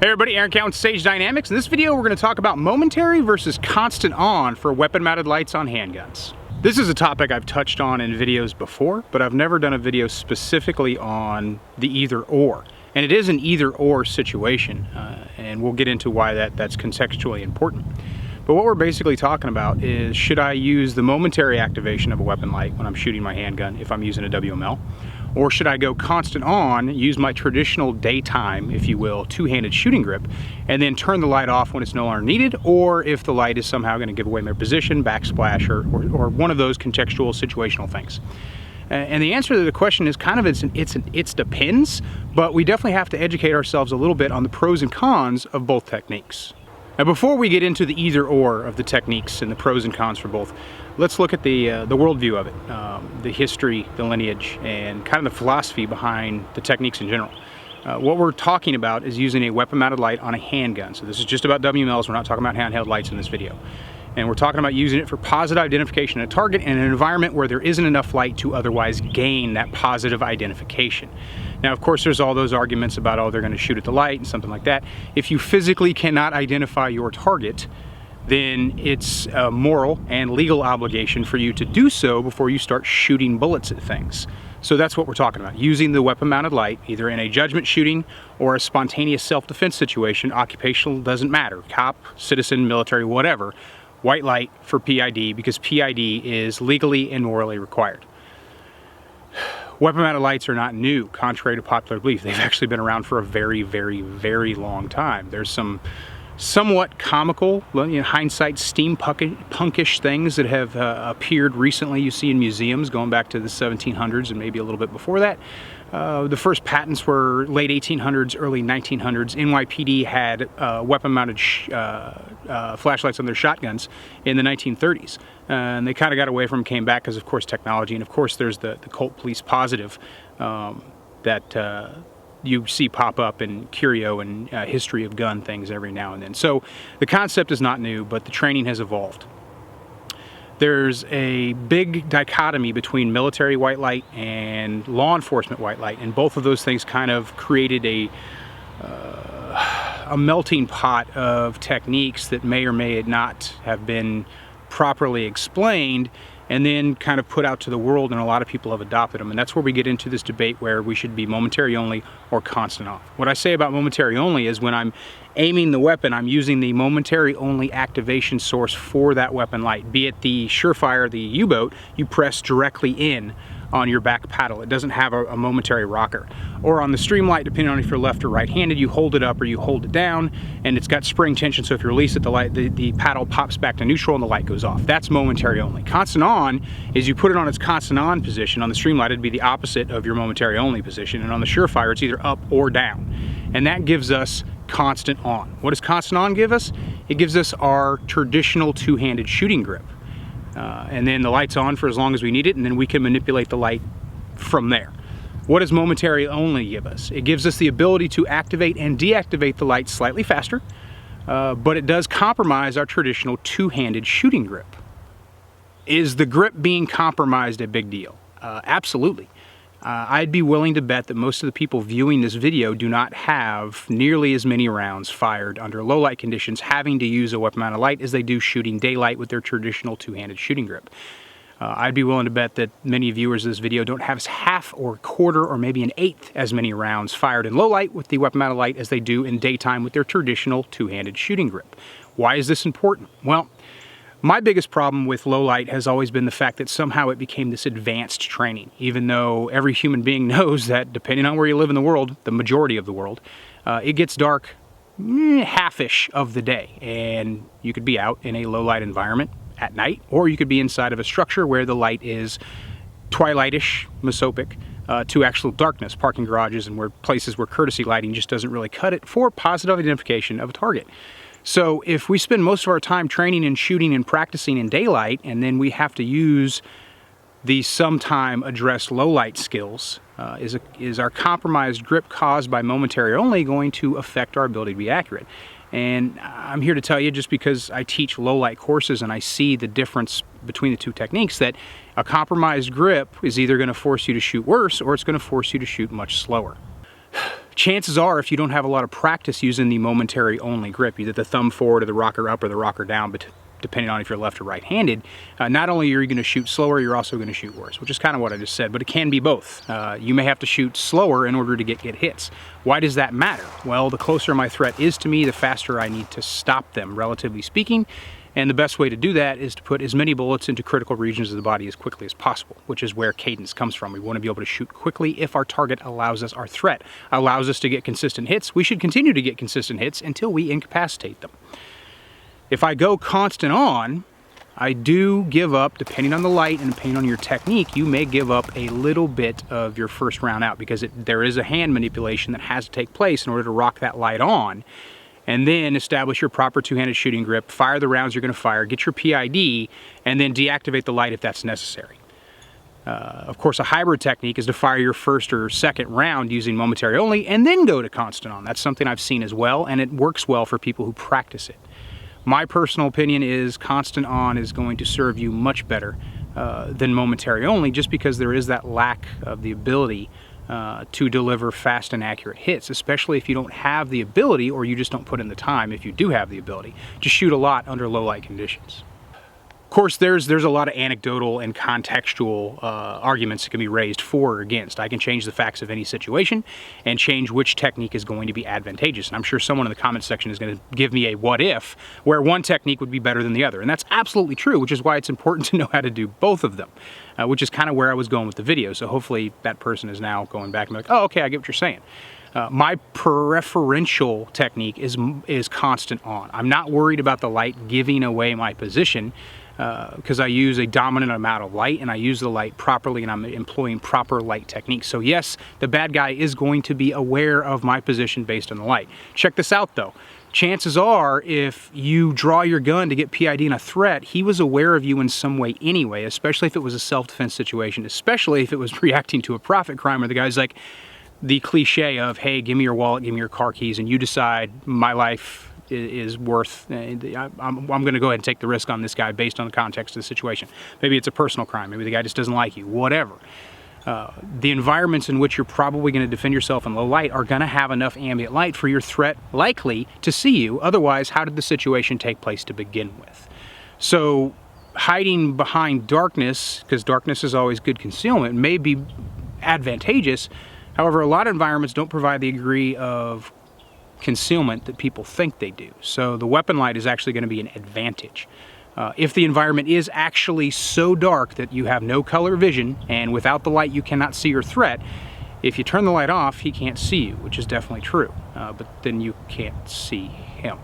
Hey everybody, Aaron Count with Sage Dynamics. In this video we're going to talk about momentary versus constant on for weapon mounted lights on handguns. This is a topic I've touched on in videos before, but I've never done a video specifically on the either or. And it is an either or situation, and we'll get into why that's contextually important. But what we're basically talking about is, should I use the momentary activation of a weapon light when I'm shooting my handgun if I'm using a WML? Or should I go constant on, use my traditional daytime, if you will, two-handed shooting grip, and then turn the light off when it's no longer needed, or if the light is somehow going to give away my position, backsplash, or one of those contextual situational things? And the answer to the question is kind of it depends, but we definitely have to educate ourselves a little bit on the pros and cons of both techniques. Now, before we get into the either or of the techniques and the pros and cons for both, let's look at the worldview of it, the history, the lineage, and kind of the philosophy behind the techniques in general. What we're talking about is using a weapon-mounted light on a handgun. So this is just about WMLs. We're not talking about handheld lights in this video. And we're talking about using it for positive identification of a target in an environment where there isn't enough light to otherwise gain that positive identification. Now, of course, there's all those arguments about, oh, they're going to shoot at the light and something like that. If you physically cannot identify your target, then it's a moral and legal obligation for you to do so before you start shooting bullets at things. So that's what we're talking about, using the weapon-mounted light, either in a judgment shooting or a spontaneous self-defense situation. Occupational doesn't matter, cop, citizen, military, whatever. White light for PID, because PID is legally and morally required. Weapon-mounted lights are not new, contrary to popular belief. They've actually been around for a very, very, very long time. There's some somewhat comical, in hindsight, steampunkish things that have appeared recently. You see in museums going back to the 1700s and maybe a little bit before that. The first patents were late 1800s, early 1900s. NYPD had weapon-mounted flashlights on their shotguns in the 1930s. And they kind of got away from them, came back because, of course, technology. And, of course, there's the cult police positive that you see pop up in curio and history of gun things every now and then. So the concept is not new, but the training has evolved. There's a big dichotomy between military white light and law enforcement white light, and both of those things kind of created a melting pot of techniques that may or may not have been properly explained and then kind of put out to the world, and a lot of people have adopted them. And that's where we get into this debate where we should be momentary only or constant off. What I say about momentary only is when I'm aiming the weapon, I'm using the momentary only activation source for that weapon light. Be it the Surefire, the U-boat, you press directly in on your back paddle. It doesn't have a momentary rocker. Or on the Streamlight, depending on if you're left or right-handed, you hold it up or you hold it down, and it's got spring tension, so if you release it, the paddle pops back to neutral and the light goes off. That's momentary only. Constant on is you put it on its constant on position. On the Streamlight, it'd be the opposite of your momentary only position, and on the Surefire, it's either up or down. And that gives us constant on. What does constant on give us? It gives us our traditional two-handed shooting grip. And then the light's on for as long as we need it, and then we can manipulate the light from there. What does momentary only give us? It gives us the ability to activate and deactivate the light slightly faster, but it does compromise our traditional two-handed shooting grip. Is the grip being compromised a big deal? Absolutely. I'd be willing to bet that most of the people viewing this video do not have nearly as many rounds fired under low light conditions having to use a weapon-mounted light as they do shooting daylight with their traditional two-handed shooting grip. I'd be willing to bet that many viewers of this video don't have half or a quarter or maybe an eighth as many rounds fired in low light with the weapon-mounted light as they do in daytime with their traditional two-handed shooting grip. Why is this important? Well, my biggest problem with low light has always been the fact that somehow it became this advanced training, even though every human being knows that depending on where you live in the world, the majority of the world, it gets dark half-ish of the day, and you could be out in a low light environment at night, or you could be inside of a structure where the light is twilightish, mesopic, to actual darkness, parking garages and places where courtesy lighting just doesn't really cut it for positive identification of a target. So if we spend most of our time training and shooting and practicing in daylight, and then we have to use the sometime addressed low light skills, is our compromised grip caused by momentary only going to affect our ability to be accurate? And I'm here to tell you, just because I teach low light courses and I see the difference between the two techniques, that a compromised grip is either going to force you to shoot worse or it's going to force you to shoot much slower. Chances are, if you don't have a lot of practice using the momentary only grip, either the thumb forward or the rocker up or the rocker down, but depending on if you're left or right-handed, not only are you going to shoot slower, you're also going to shoot worse, which is kind of what I just said, but it can be both. You may have to shoot slower in order to get hits. Why does that matter? Well, the closer my threat is to me, the faster I need to stop them, relatively speaking, and the best way to do that is to put as many bullets into critical regions of the body as quickly as possible, which is where cadence comes from. We want to be able to shoot quickly if our target allows us, our threat allows us to get consistent hits. We should continue to get consistent hits until we incapacitate them. If I go constant on, I do give up, depending on the light and depending on your technique, you may give up a little bit of your first round out because there is a hand manipulation that has to take place in order to rock that light on, and then establish your proper two-handed shooting grip, fire the rounds you're going to fire, get your PID, and then deactivate the light if that's necessary. Of course, a hybrid technique is to fire your first or second round using momentary only and then go to constant on. That's something I've seen as well, and it works well for people who practice it. My personal opinion is constant on is going to serve you much better than momentary only, just because there is that lack of the ability to deliver fast and accurate hits, especially if you don't have the ability or you just don't put in the time, if you do have the ability, to shoot a lot under low light conditions. Of course, there's a lot of anecdotal and contextual arguments that can be raised for or against. I can change the facts of any situation and change which technique is going to be advantageous. And I'm sure someone in the comments section is going to give me a what if, where one technique would be better than the other. And that's absolutely true, which is why it's important to know how to do both of them, which is kind of where I was going with the video. So hopefully that person is now going back and like, oh, okay, I get what you're saying. My preferential technique is constant on. I'm not worried about the light giving away my position, because I use a dominant amount of light and I use the light properly and I'm employing proper light techniques. So yes, the bad guy is going to be aware of my position based on the light. Check this out though. Chances are, if you draw your gun to get PID in a threat, he was aware of you in some way anyway, especially if it was a self-defense situation, especially if it was reacting to a profit crime where the guy's like the cliche of, hey, give me your wallet, give me your car keys, and you decide my life is worth, I'm going to go ahead and take the risk on this guy based on the context of the situation. Maybe it's a personal crime, maybe the guy just doesn't like you, whatever. The environments in which you're probably going to defend yourself in low light are going to have enough ambient light for your threat likely to see you. Otherwise, how did the situation take place to begin with? So hiding behind darkness, because darkness is always good concealment, may be advantageous. However, a lot of environments don't provide the degree of concealment that people think they do. So the weapon light is actually going to be an advantage. If the environment is actually so dark that you have no color vision and without the light you cannot see your threat, if you turn the light off, he can't see you, which is definitely true. But then you can't see him.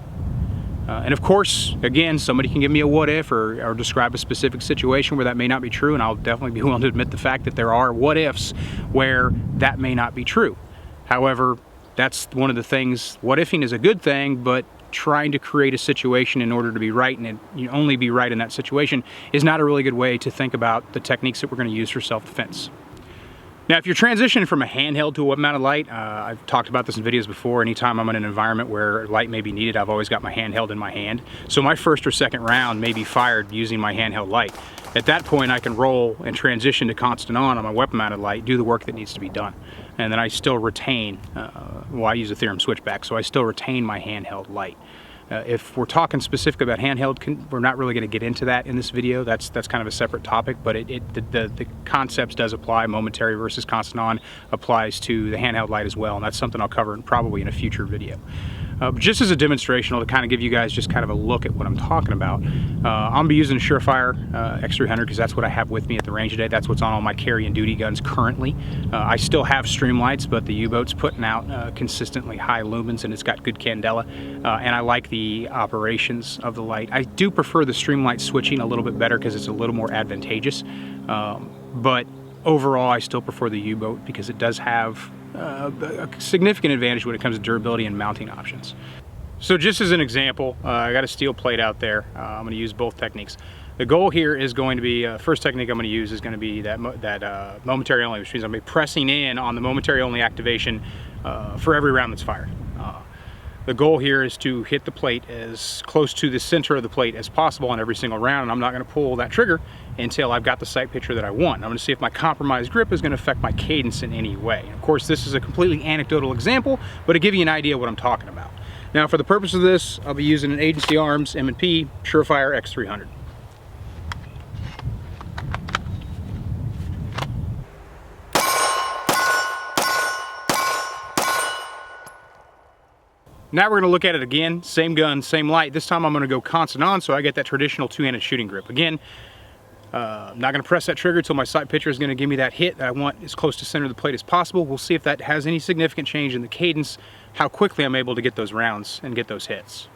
And of course, again, somebody can give me a what if or describe a specific situation where that may not be true, and I'll definitely be willing to admit the fact that there are what ifs where that may not be true. However, that's one of the things, what ifing is a good thing, but trying to create a situation in order to be right and you only be right in that situation is not a really good way to think about the techniques that we're going to use for self-defense. Now, if you're transitioning from a handheld to a weapon-mounted light, I've talked about this in videos before. Anytime I'm in an environment where light may be needed, I've always got my handheld in my hand. So my first or second round may be fired using my handheld light. At that point, I can roll and transition to constant on my weapon-mounted light, do the work that needs to be done. And then I still retain, well, I use a theorem switchback, so I still retain my handheld light. If we're talking specific about handheld, we're not really going to get into that in this video. That's kind of a separate topic, but the concepts does apply. Momentary versus constant on applies to the handheld light as well, and that's something I'll cover probably in a future video. Just as a demonstration, to kind of give you guys just kind of a look at what I'm talking about, I'm going to be using a Surefire X300 because that's what I have with me at the range today. That's what's on all my carry and duty guns currently. I still have streamlights, but the U-boat's putting out consistently high lumens and it's got good candela, and I like the operations of the light. I do prefer the streamlight switching a little bit better because it's a little more advantageous, but overall I still prefer the U-boat because it does have a significant advantage when it comes to durability and mounting options. So just as an example, I got a steel plate out there. I'm going to use both techniques. The goal here is going to be, first technique I'm going to use is going to be that momentary only, which means I'm going to be pressing in on the momentary only activation for every round that's fired. The goal here is to hit the plate as close to the center of the plate as possible on every single round, and I'm not going to pull that trigger until I've got the sight picture that I want. I'm going to see if my compromised grip is going to affect my cadence in any way. And of course, this is a completely anecdotal example, but to give you an idea of what I'm talking about. Now, for the purpose of this, I'll be using an Agency Arms M&P Surefire X300. Now we're going to look at it again, same gun, same light. This time I'm going to go constant on so I get that traditional two-handed shooting grip. Again, I'm not going to press that trigger until my sight picture is going to give me that hit that I want as close to center of the plate as possible. We'll see if that has any significant change in the cadence, how quickly I'm able to get those rounds and get those hits.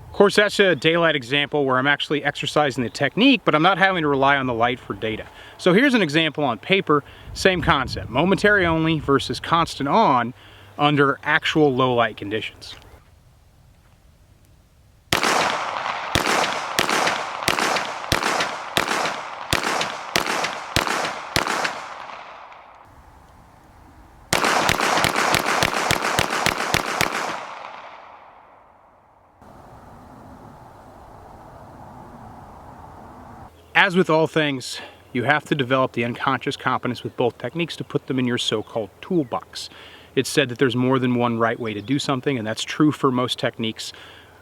Of course, that's a daylight example where I'm actually exercising the technique, but I'm not having to rely on the light for data. So here's an example on paper, same concept, momentary only versus constant on under actual low light conditions. As with all things, you have to develop the unconscious competence with both techniques to put them in your so-called toolbox. It's said that there's more than one right way to do something, and that's true for most techniques,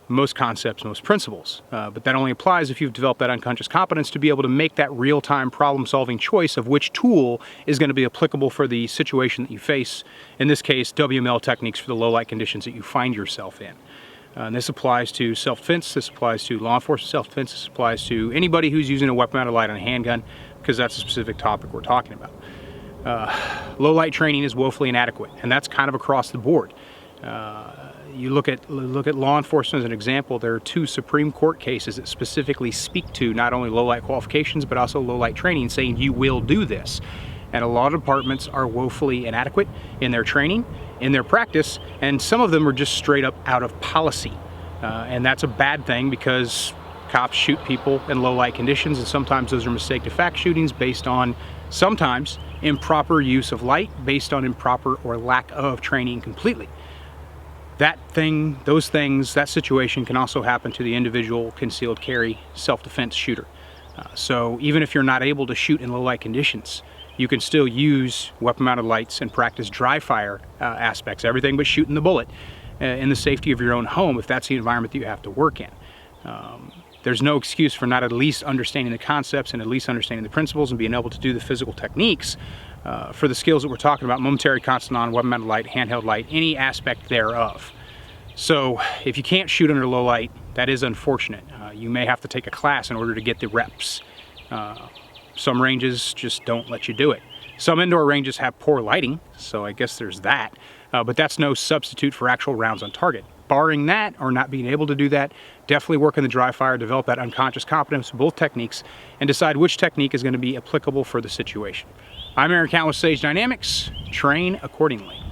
most concepts, most principles. But that only applies if you've developed that unconscious competence to be able to make that real-time problem-solving choice of which tool is going to be applicable for the situation that you face. In this case, WML techniques for the low-light conditions that you find yourself in. And this applies to self-defense, this applies to law enforcement self-defense, this applies to anybody who's using a weapon-mounted light on a handgun, because that's a specific topic we're talking about. Low light training is woefully inadequate, and that's kind of across the board. You look at law enforcement as an example. There are 2 Supreme Court cases that specifically speak to not only low light qualifications but also low light training, saying you will do this. And a lot of departments are woefully inadequate in their training, in their practice, and some of them are just straight up out of policy. And that's a bad thing because cops shoot people in low light conditions, and sometimes those are mistake to fact shootings based on sometimes improper use of light, based on improper or lack of training completely. That situation can also happen to the individual concealed carry self-defense shooter. So even if you're not able to shoot in low light conditions, you can still use weapon-mounted lights and practice dry fire aspects, everything but shooting the bullet, in the safety of your own home if that's the environment that you have to work in. There's no excuse for not at least understanding the concepts and at least understanding the principles and being able to do the physical techniques for the skills that we're talking about: momentary, constant on, weapon-mounted light, handheld light, any aspect thereof. So if you can't shoot under low light, that is unfortunate. You may have to take a class in order to get the reps. Some ranges just don't let you do it. Some indoor ranges have poor lighting, so I guess there's that. But that's no substitute for actual rounds on target. Barring that, or not being able to do that, definitely work in the dry fire, develop that unconscious competence with both techniques, and decide which technique is going to be applicable for the situation. I'm Aaron Count with Sage Dynamics. Train accordingly.